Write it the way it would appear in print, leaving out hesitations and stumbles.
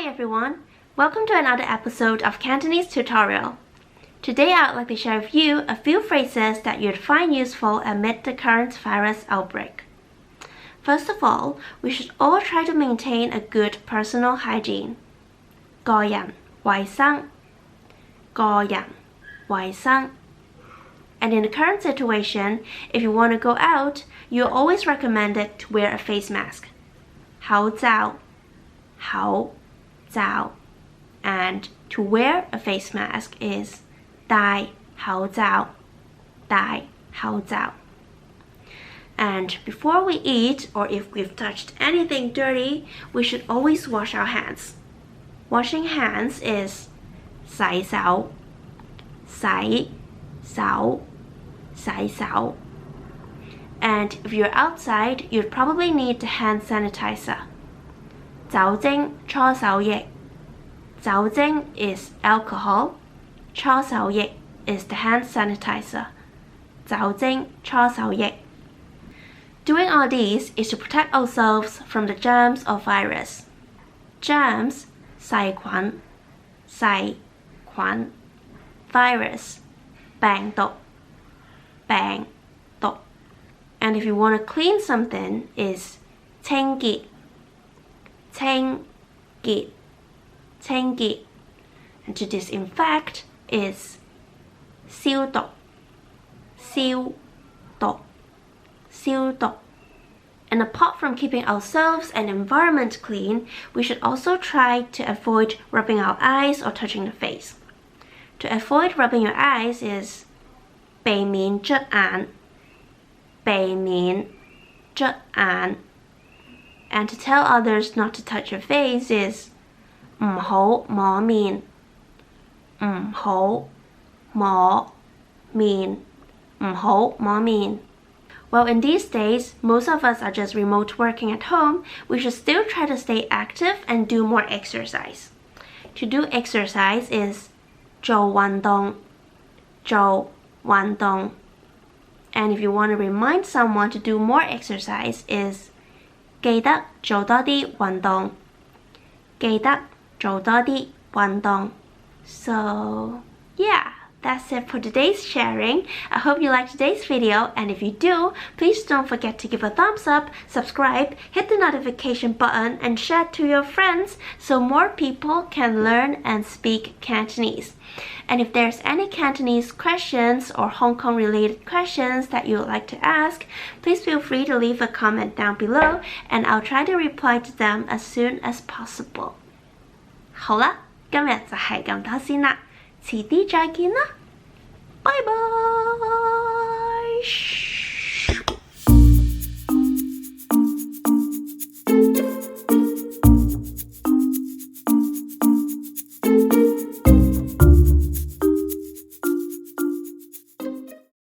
Hi everyone, welcome to another episode of Cantonese Tutorial. Today I'd like to share with you a few phrases that you'd find useful amid the current virus outbreak. First of all, we should all try to maintain a good personal hygiene. 個人衛生，個人衛生。And in the current situation, if you want to go out, you're always recommended to wear a face mask. 口罩，口罩. And to wear a face mask is 戴口罩，戴口罩. And before we eat, or if we've touched anything dirty, we should always wash our hands. Washing hands is 洗手，洗手，洗手. And if you're outside, you'd probably need the hand sanitizer. 酒精搓手液，酒精 is alcohol, 搓手液 is the hand sanitizer. 酒精搓手液. Doing all these is to protect ourselves from the germs or virus. Germs 細菌，細菌。Virus 病毒，病毒. And if you want to clean something is 清潔，清潔，清潔. And to disinfect is 消毒，消毒，消毒. And apart from keeping ourselves and environment clean, we should also try to avoid rubbing our eyes or touching the face. To avoid rubbing your eyes is 避免捽眼，避免捽眼. And to tell others not to touch your face is 唔好摸面，唔好摸面，唔好摸面. Well, in these days, most of us are just remote working at home. We should still try to stay active and do more exercise. To do exercise is 做運動，做運動. And if you want to remind someone to do more exercise is 記得做多啲運動，記得做多啲運動. So, yeah. That's it for today's sharing. I hope you liked today's video, and if you do, please don't forget to give a thumbs up, subscribe, hit the notification button, and share it to your friends so more people can learn and speak Cantonese. And if there's any Cantonese questions or Hong Kong related questions that you would like to ask, please feel free to leave a comment down below, and I'll try to reply to them as soon as possible. 好啦，今日就係咁多先啦。遲啲再見啦，拜拜。